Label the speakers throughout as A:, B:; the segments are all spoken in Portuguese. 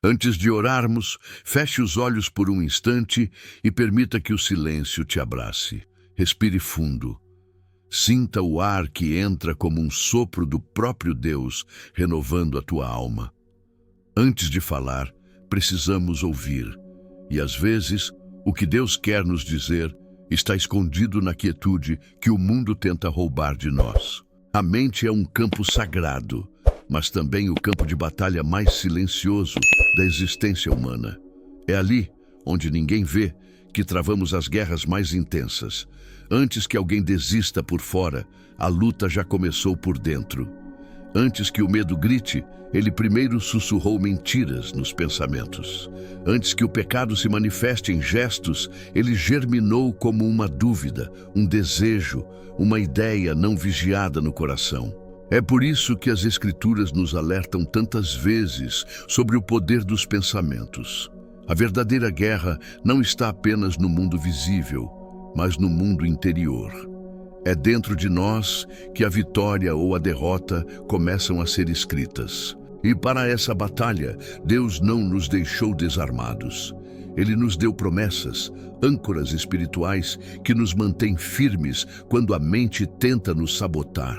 A: Antes de orarmos, feche os olhos por um instante e permita que o silêncio te abrace. Respire fundo. Sinta o ar que entra como um sopro do próprio Deus, renovando a tua alma. Antes de falar, precisamos ouvir. E às vezes, o que Deus quer nos dizer está escondido na quietude que o mundo tenta roubar de nós. A mente é um campo sagrado, mas também o campo de batalha mais silencioso da existência humana. É ali, onde ninguém vê, que travamos as guerras mais intensas. Antes que alguém desista por fora, a luta já começou por dentro. Antes que o medo grite, ele primeiro sussurrou mentiras nos pensamentos. Antes que o pecado se manifeste em gestos, ele germinou como uma dúvida, um desejo, uma ideia não vigiada no coração. É por isso que as Escrituras nos alertam tantas vezes sobre o poder dos pensamentos. A verdadeira guerra não está apenas no mundo visível, mas no mundo interior. É dentro de nós que a vitória ou a derrota começam a ser escritas. E para essa batalha, Deus não nos deixou desarmados. Ele nos deu promessas, âncoras espirituais que nos mantêm firmes quando a mente tenta nos sabotar.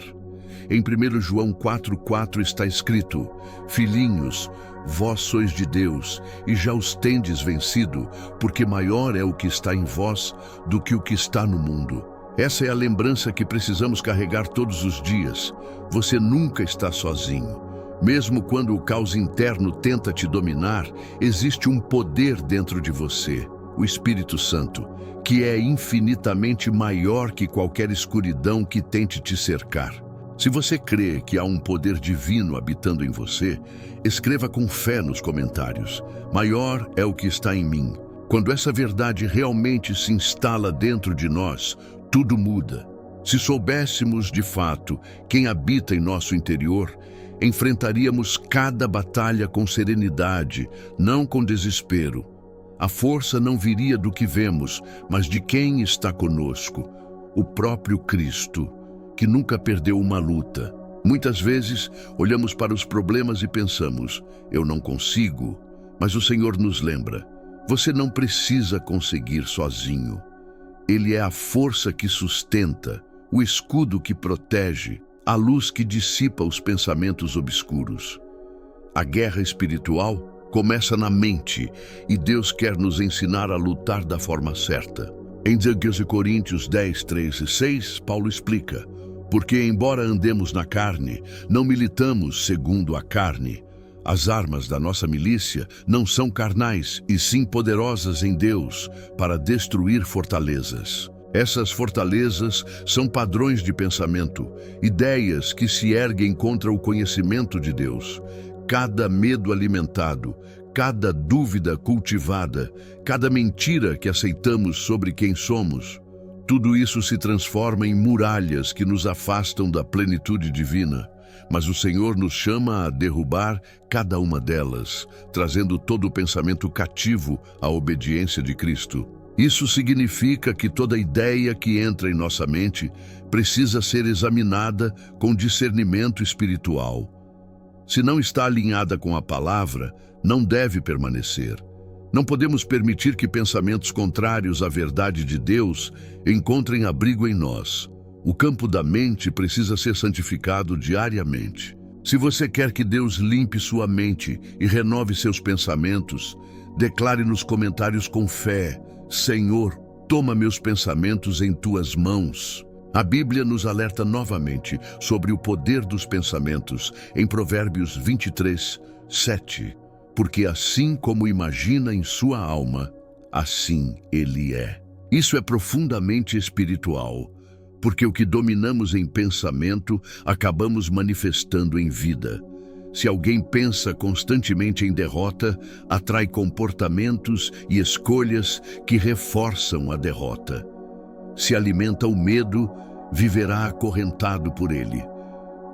A: Em 1 João 4,4 está escrito: Filhinhos, vós sois de Deus e já os tendes vencido, porque maior é o que está em vós do que o que está no mundo. Essa é a lembrança que precisamos carregar todos os dias. Você nunca está sozinho. Mesmo quando o caos interno tenta te dominar, existe um poder dentro de você, o Espírito Santo, que é infinitamente maior que qualquer escuridão que tente te cercar. Se você crê que há um poder divino habitando em você, escreva com fé nos comentários: maior é o que está em mim. Quando essa verdade realmente se instala dentro de nós, tudo muda. Se soubéssemos de fato quem habita em nosso interior, enfrentaríamos cada batalha com serenidade, não com desespero. A força não viria do que vemos, mas de quem está conosco, o próprio Cristo, que nunca perdeu uma luta. Muitas vezes, olhamos para os problemas e pensamos: eu não consigo. Mas o Senhor nos lembra: você não precisa conseguir sozinho. Ele é a força que sustenta, o escudo que protege, a luz que dissipa os pensamentos obscuros. A guerra espiritual começa na mente e Deus quer nos ensinar a lutar da forma certa. Em 2 Coríntios 10, 3 e 6, Paulo explica: porque embora andemos na carne, não militamos segundo a carne. As armas da nossa milícia não são carnais, e sim poderosas em Deus para destruir fortalezas. Essas fortalezas são padrões de pensamento, ideias que se erguem contra o conhecimento de Deus. Cada medo alimentado, cada dúvida cultivada, cada mentira que aceitamos sobre quem somos, tudo isso se transforma em muralhas que nos afastam da plenitude divina. Mas o Senhor nos chama a derrubar cada uma delas, trazendo todo o pensamento cativo à obediência de Cristo. Isso significa que toda ideia que entra em nossa mente precisa ser examinada com discernimento espiritual. Se não está alinhada com a palavra, não deve permanecer. Não podemos permitir que pensamentos contrários à verdade de Deus encontrem abrigo em nós. O campo da mente precisa ser santificado diariamente. Se você quer que Deus limpe sua mente e renove seus pensamentos, declare nos comentários com fé: Senhor, toma meus pensamentos em tuas mãos. A Bíblia nos alerta novamente sobre o poder dos pensamentos em Provérbios 23, 7. Porque assim como imagina em sua alma, assim ele é. Isso é profundamente espiritual, porque o que dominamos em pensamento, acabamos manifestando em vida. Se alguém pensa constantemente em derrota, atrai comportamentos e escolhas que reforçam a derrota. Se alimenta o medo, viverá acorrentado por ele.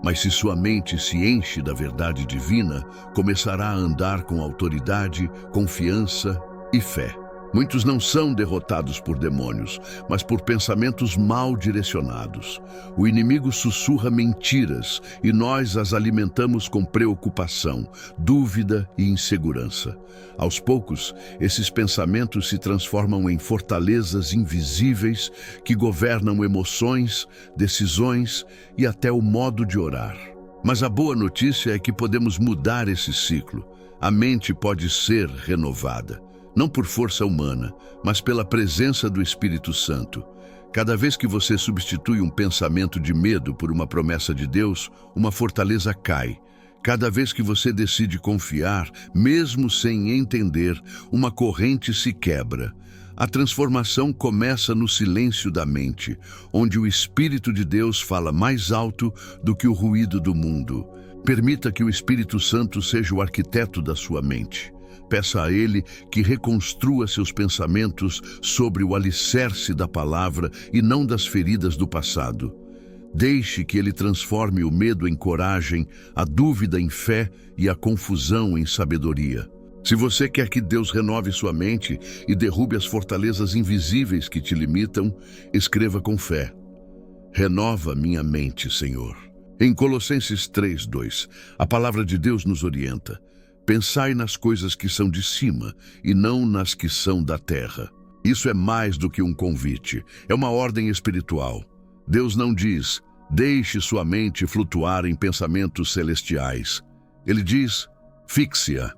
A: Mas se sua mente se enche da verdade divina, começará a andar com autoridade, confiança e fé. Muitos não são derrotados por demônios, mas por pensamentos mal direcionados. O inimigo sussurra mentiras e nós as alimentamos com preocupação, dúvida e insegurança. Aos poucos, esses pensamentos se transformam em fortalezas invisíveis que governam emoções, decisões e até o modo de orar. Mas a boa notícia é que podemos mudar esse ciclo. A mente pode ser renovada. Não por força humana, mas pela presença do Espírito Santo. Cada vez que você substitui um pensamento de medo por uma promessa de Deus, uma fortaleza cai. Cada vez que você decide confiar, mesmo sem entender, uma corrente se quebra. A transformação começa no silêncio da mente, onde o Espírito de Deus fala mais alto do que o ruído do mundo. Permita que o Espírito Santo seja o arquiteto da sua mente. Peça a Ele que reconstrua seus pensamentos sobre o alicerce da palavra e não das feridas do passado. Deixe que Ele transforme o medo em coragem, a dúvida em fé e a confusão em sabedoria. Se você quer que Deus renove sua mente e derrube as fortalezas invisíveis que te limitam, escreva com fé: renova minha mente, Senhor. Em Colossenses 3:2, a palavra de Deus nos orienta: pensai nas coisas que são de cima e não nas que são da terra. Isso é mais do que um convite, é uma ordem espiritual. Deus não diz: deixe sua mente flutuar em pensamentos celestiais. Ele diz: fixe-a.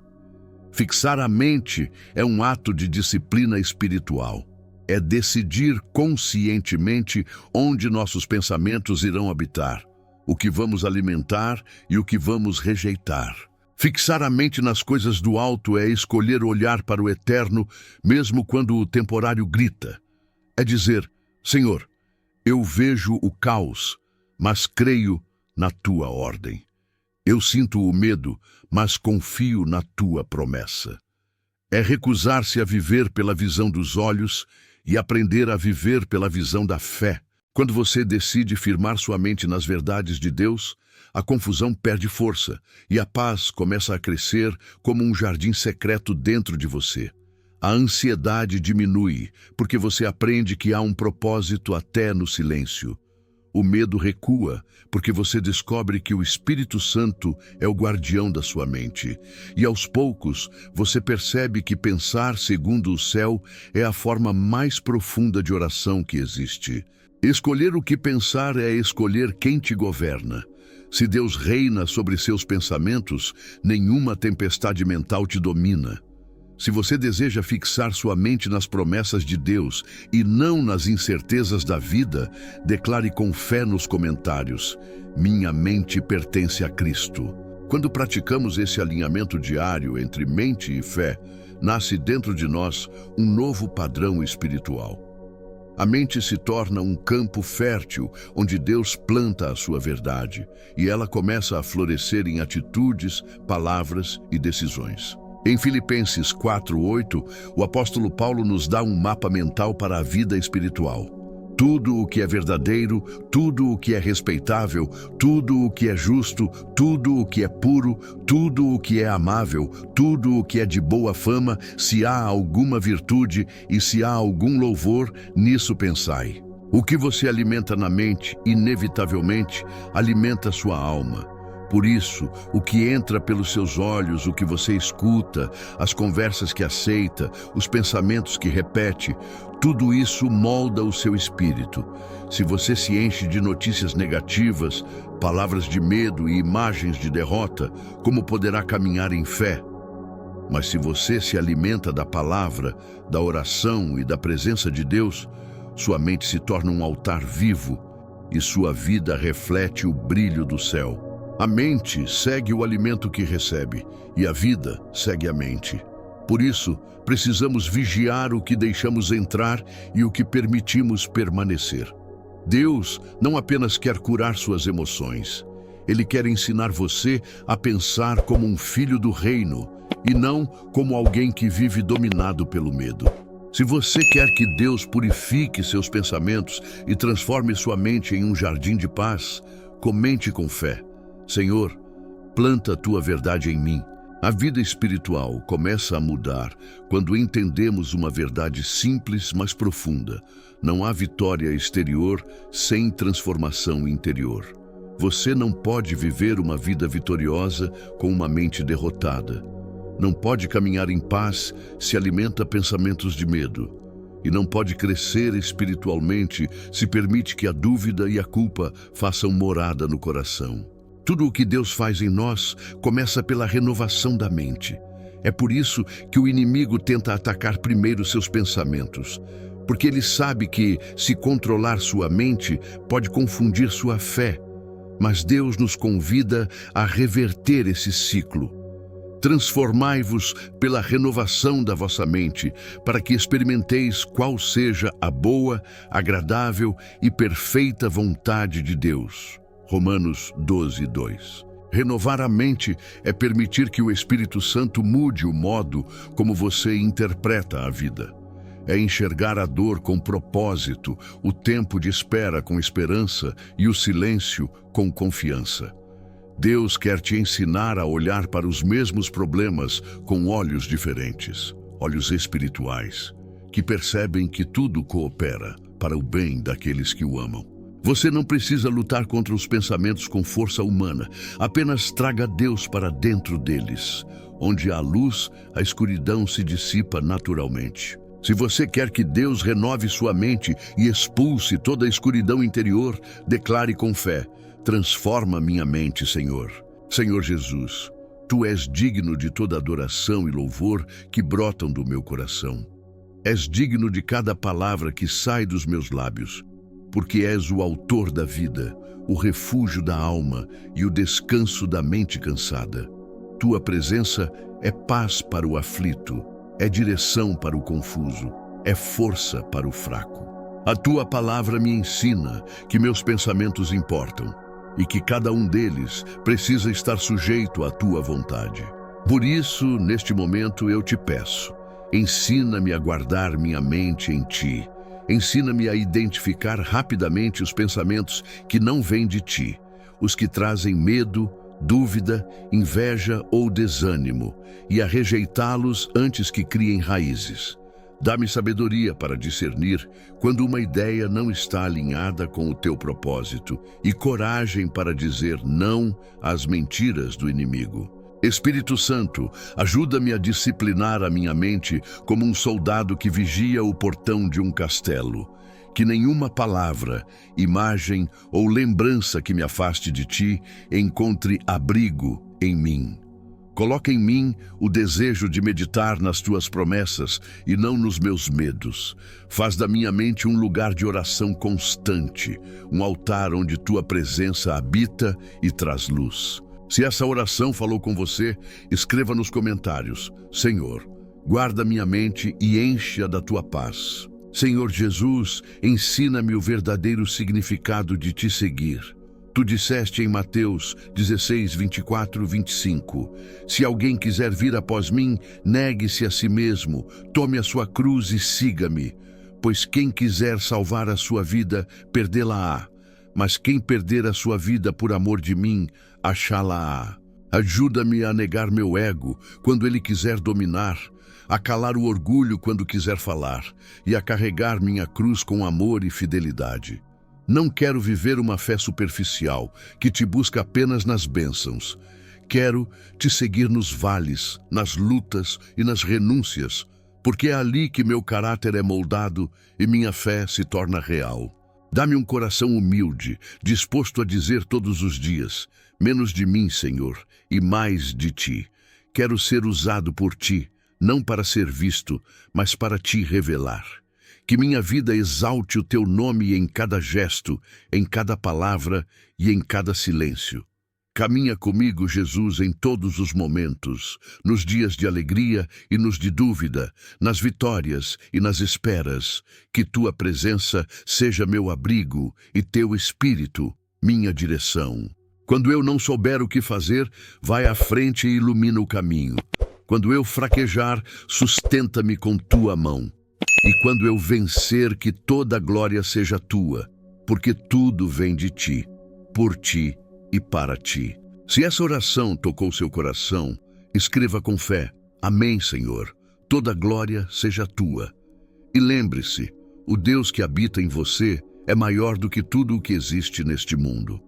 A: Fixar a mente é um ato de disciplina espiritual. É decidir conscientemente onde nossos pensamentos irão habitar, o que vamos alimentar e o que vamos rejeitar. Fixar a mente nas coisas do alto é escolher olhar para o eterno, mesmo quando o temporário grita. É dizer: Senhor, eu vejo o caos, mas creio na tua ordem. Eu sinto o medo, mas confio na tua promessa. É recusar-se a viver pela visão dos olhos e aprender a viver pela visão da fé. Quando você decide firmar sua mente nas verdades de Deus, a confusão perde força e a paz começa a crescer como um jardim secreto dentro de você. A ansiedade diminui, porque você aprende que há um propósito até no silêncio. O medo recua, porque você descobre que o Espírito Santo é o guardião da sua mente. E aos poucos, você percebe que pensar segundo o céu é a forma mais profunda de oração que existe. Escolher o que pensar é escolher quem te governa. Se Deus reina sobre seus pensamentos, nenhuma tempestade mental te domina. Se você deseja fixar sua mente nas promessas de Deus e não nas incertezas da vida, declare com fé nos comentários: minha mente pertence a Cristo. Quando praticamos esse alinhamento diário entre mente e fé, nasce dentro de nós um novo padrão espiritual. A mente se torna um campo fértil onde Deus planta a sua verdade e ela começa a florescer em atitudes, palavras e decisões. Em Filipenses 4:8, o apóstolo Paulo nos dá um mapa mental para a vida espiritual. Tudo o que é verdadeiro, tudo o que é respeitável, tudo o que é justo, tudo o que é puro, tudo o que é amável, tudo o que é de boa fama, se há alguma virtude e se há algum louvor, nisso pensai. O que você alimenta na mente, inevitavelmente, alimenta sua alma. Por isso, o que entra pelos seus olhos, o que você escuta, as conversas que aceita, os pensamentos que repete, tudo isso molda o seu espírito. Se você se enche de notícias negativas, palavras de medo e imagens de derrota, como poderá caminhar em fé? Mas se você se alimenta da palavra, da oração e da presença de Deus, sua mente se torna um altar vivo e sua vida reflete o brilho do céu. A mente segue o alimento que recebe, e a vida segue a mente. Por isso, precisamos vigiar o que deixamos entrar e o que permitimos permanecer. Deus não apenas quer curar suas emoções, Ele quer ensinar você a pensar como um filho do reino, e não como alguém que vive dominado pelo medo. Se você quer que Deus purifique seus pensamentos e transforme sua mente em um jardim de paz, comente com fé: Senhor, planta a tua verdade em mim A vida espiritual começa a mudar quando entendemos uma verdade simples, mas profunda. Não há vitória exterior sem transformação interior. Você não pode viver uma vida vitoriosa com uma mente derrotada. Não pode caminhar em paz se alimenta pensamentos de medo. E não pode crescer espiritualmente se permite que a dúvida e a culpa façam morada no coração. Tudo o que Deus faz em nós começa pela renovação da mente. É por isso que o inimigo tenta atacar primeiro seus pensamentos, porque ele sabe que, se controlar sua mente, pode confundir sua fé. Mas Deus nos convida a reverter esse ciclo. Transformai-vos pela renovação da vossa mente, para que experimenteis qual seja a boa, agradável e perfeita vontade de Deus. Romanos 12:2. Renovar a mente é permitir que o Espírito Santo mude o modo como você interpreta a vida. É enxergar a dor com propósito, o tempo de espera com esperança e o silêncio com confiança. Deus quer te ensinar a olhar para os mesmos problemas com olhos diferentes, olhos espirituais, que percebem que tudo coopera para o bem daqueles que o amam. Você não precisa lutar contra os pensamentos com força humana, apenas traga Deus para dentro deles. Onde há luz, a escuridão se dissipa naturalmente. Se você quer que Deus renove sua mente e expulse toda a escuridão interior, declare com fé: transforma minha mente, Senhor. Senhor Jesus, Tu és digno de toda adoração e louvor que brotam do meu coração. És digno de cada palavra que sai dos meus lábios, porque és o autor da vida, o refúgio da alma e o descanso da mente cansada. Tua presença é paz para o aflito, é direção para o confuso, é força para o fraco. A Tua palavra me ensina que meus pensamentos importam e que cada um deles precisa estar sujeito à Tua vontade. Por isso, neste momento, eu te peço, ensina-me a guardar minha mente em Ti. Ensina-me a identificar rapidamente os pensamentos que não vêm de Ti, os que trazem medo, dúvida, inveja ou desânimo, e a rejeitá-los antes que criem raízes. Dá-me sabedoria para discernir quando uma ideia não está alinhada com o Teu propósito e coragem para dizer não às mentiras do inimigo. Espírito Santo, ajuda-me a disciplinar a minha mente como um soldado que vigia o portão de um castelo. Que nenhuma palavra, imagem ou lembrança que me afaste de Ti encontre abrigo em mim. Coloca em mim o desejo de meditar nas Tuas promessas e não nos meus medos. Faz da minha mente um lugar de oração constante, um altar onde Tua presença habita e traz luz. Se essa oração falou com você, escreva nos comentários: Senhor, guarda minha mente e enche-a da Tua paz. Senhor Jesus, ensina-me o verdadeiro significado de Te seguir. Tu disseste em Mateus 16, 24, 25, se alguém quiser vir após mim, negue-se a si mesmo, tome a sua cruz e siga-me. Pois quem quiser salvar a sua vida, perdê-la-á. Mas quem perder a sua vida por amor de mim, achá-la-á. Ajuda-me a negar meu ego quando ele quiser dominar, a calar o orgulho quando quiser falar e a carregar minha cruz com amor e fidelidade. Não quero viver uma fé superficial que Te busca apenas nas bênçãos. Quero Te seguir nos vales, nas lutas e nas renúncias, porque é ali que meu caráter é moldado e minha fé se torna real. Dá-me um coração humilde, disposto a dizer todos os dias: menos de mim, Senhor, e mais de Ti. Quero ser usado por Ti, não para ser visto, mas para Te revelar. Que minha vida exalte o Teu nome em cada gesto, em cada palavra e em cada silêncio. Caminha comigo, Jesus, em todos os momentos, nos dias de alegria e nos de dúvida, nas vitórias e nas esperas. Que Tua presença seja meu abrigo e Teu Espírito, minha direção. Quando eu não souber o que fazer, vai à frente e ilumina o caminho. Quando eu fraquejar, sustenta-me com Tua mão. E quando eu vencer, que toda a glória seja Tua, porque tudo vem de Ti, por Ti e para Ti. Se essa oração tocou seu coração, Escreva com fé: Amém, Senhor. Toda glória seja tua. E lembre-se, o Deus que habita em você é maior do que tudo o que existe neste mundo.